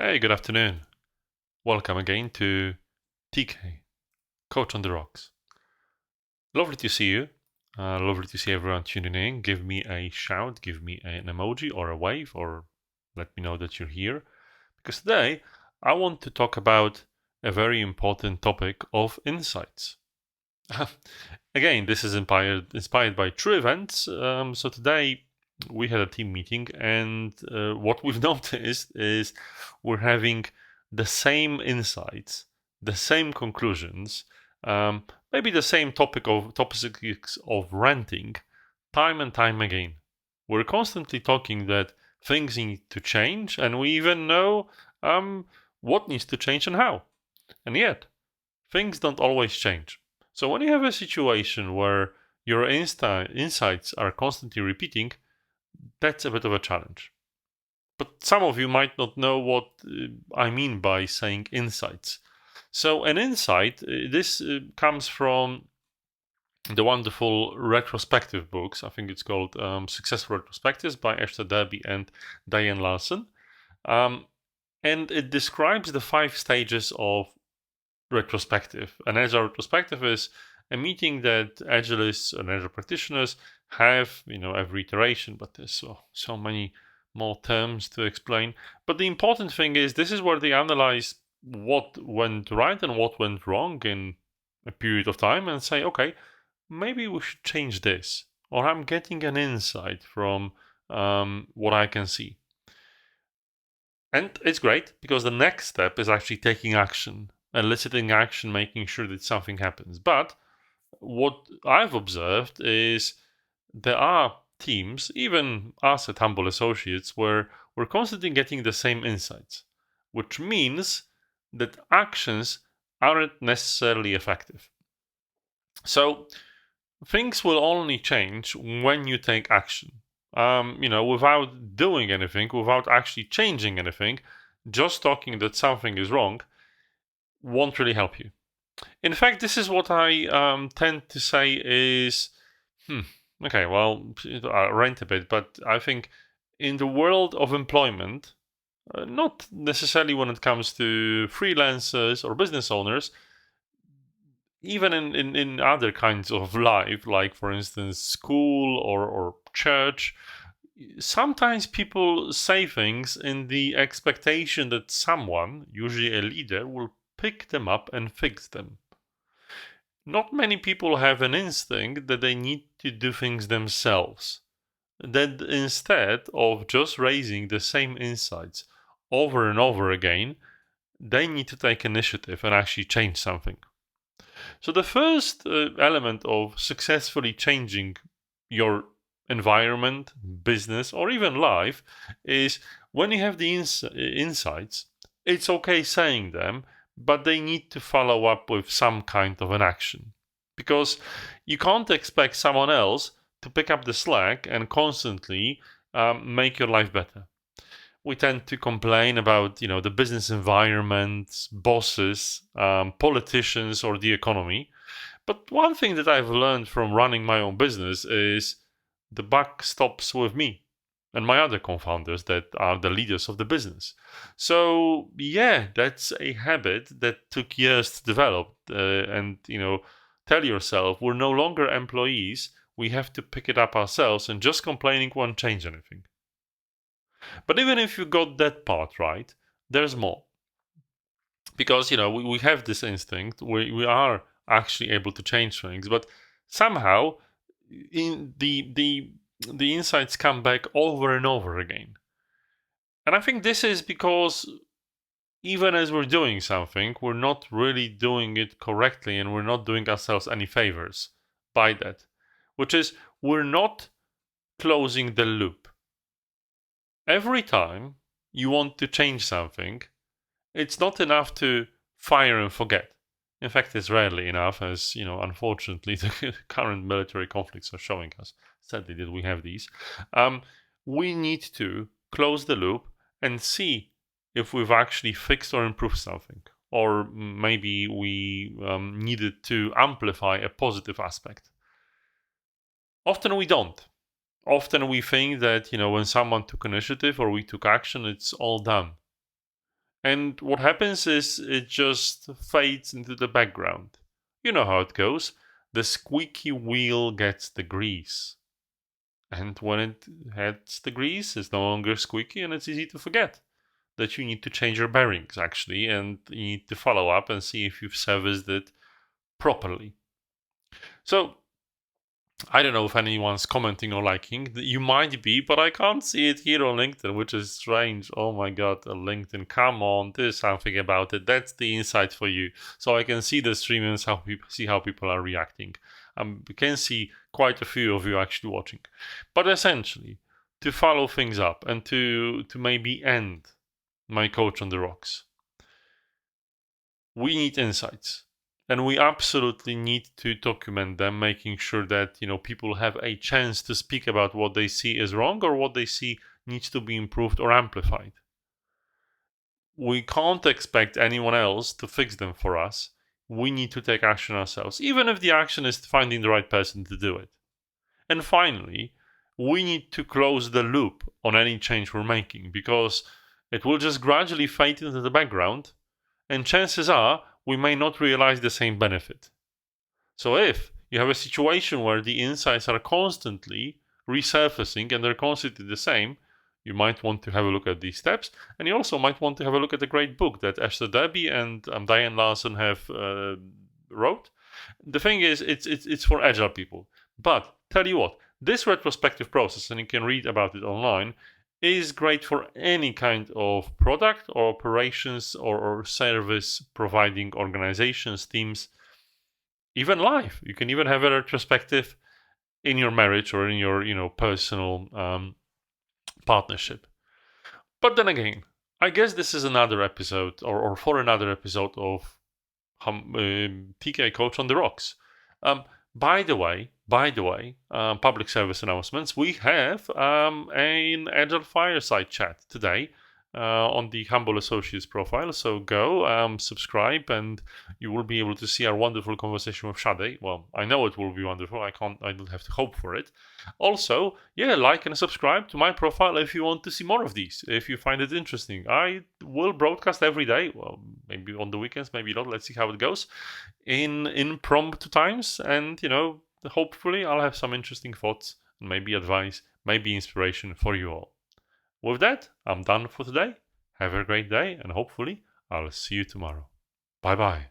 Hey, good afternoon. Welcome again to TK, Coach on the Rocks. Lovely to see you. Lovely to see everyone tuning in. Give me a shout, give me an emoji or a wave, or let me know that you're here. Because today I want to talk about a very important topic of insights. Again, this is inspired by true events. So today we had a team meeting, and what we've noticed is we're having the same insights, the same conclusions, maybe the same topics of ranting, time and time again. We're constantly talking that things need to change, and we even know what needs to change and how. And yet, things don't always change. So when you have a situation where your insights are constantly repeating, that's a bit of a challenge. But some of you might not know what I mean by saying insights. So an insight, this comes from the wonderful retrospective books. I think it's called Successful Retrospectives by Esther and Diane Larsen. And it describes the 5 stages of retrospective. An agile retrospective is a meeting that agilists and agile practitioners have, every iteration, but there's so many more terms to explain. But the important thing is this is where they analyze what went right and what went wrong in a period of time and say, okay, maybe we should change this. Or I'm getting an insight from what I can see. And it's great because the next step is actually taking action, eliciting action, making sure that something happens. But what I've observed is there are teams, even us at Humble Associates, where we're constantly getting the same insights, which means that actions aren't necessarily effective. So things will only change when you take action. Without doing anything, without actually changing anything, just talking that something is wrong won't really help you. In fact, this is what I tend to say is, okay, well, I rant a bit, but I think in the world of employment, not necessarily when it comes to freelancers or business owners, even in other kinds of life, like for instance, school or church, sometimes people say things in the expectation that someone, usually a leader, will pick them up and fix them. Not many people have an instinct that they need to do things themselves. That instead of just raising the same insights over and over again, they need to take initiative and actually change something. So the first element of successfully changing your environment, business, or even life is when you have the insights, it's okay saying them, but they need to follow up with some kind of an action. Because you can't expect someone else to pick up the slack and constantly make your life better. We tend to complain about, the business environment, bosses, politicians, or the economy. But one thing that I've learned from running my own business is the buck stops with me and my other co-founders that are the leaders of the business. So yeah, that's a habit that took years to develop. And tell yourself we're no longer employees. We have to pick it up ourselves, and just complaining won't change anything. But even if you got that part right, there's more. Because, we have this instinct, we are actually able to change things, but somehow in the insights come back over and over again. And I think this is because even as we're doing something, we're not really doing it correctly, and we're not doing ourselves any favors by that, which is we're not closing the loop. Every time you want to change something, it's not enough to fire and forget. In fact, it's rarely enough, as unfortunately, the current military conflicts are showing us. Sadly, that we have these. We need to close the loop and see if we've actually fixed or improved something, or maybe we needed to amplify a positive aspect. Often we don't. Often we think that when someone took initiative or we took action, it's all done. And what happens is it just fades into the background. You know how it goes. The squeaky wheel gets the grease. And when it hits the grease, it's no longer squeaky and it's easy to forget that you need to change your bearings actually, and you need to follow up and see if you've serviced it properly. So I don't know if anyone's commenting or liking. You might be, but I can't see it here on LinkedIn, which is strange. Oh my god, LinkedIn, come on, do something about it. That's the insight for you. So I can see the stream and see how people are reacting. I can see quite a few of you actually watching. But essentially, to follow things up and to maybe end my coach on the rocks, we need insights. And we absolutely need to document them, making sure that people have a chance to speak about what they see is wrong or what they see needs to be improved or amplified. We can't expect anyone else to fix them for us. We need to take action ourselves, even if the action is finding the right person to do it. And finally, we need to close the loop on any change we're making, because it will just gradually fade into the background, and chances are we may not realize the same benefit. So if you have a situation where the insights are constantly resurfacing and they're constantly the same, you might want to have a look at these steps. And you also might want to have a look at the great book that Esther and Diane Larsen have wrote. The thing is, it's for agile people. But tell you what, this retrospective process, and you can read about it online, is great for any kind of product or operations or service providing organizations, teams, even life. You can even have a retrospective in your marriage or in your personal partnership. But then again, I guess this is another episode or for another episode of TK Coach on the Rocks. By the way, public service announcements. We have an Agile Fireside chat today on the Humble Associates profile. So go subscribe, and you will be able to see our wonderful conversation with Shade. Well, I know it will be wonderful. I don't have to hope for it. Also, like and subscribe to my profile if you want to see more of these. If you find it interesting, I will broadcast every day. Well, maybe on the weekends, maybe not. Let's see how it goes. In impromptu times, and hopefully I'll have some interesting thoughts and maybe advice, maybe inspiration for you all. With that, I'm done for today. Have a great day, and hopefully I'll see you tomorrow. Bye bye.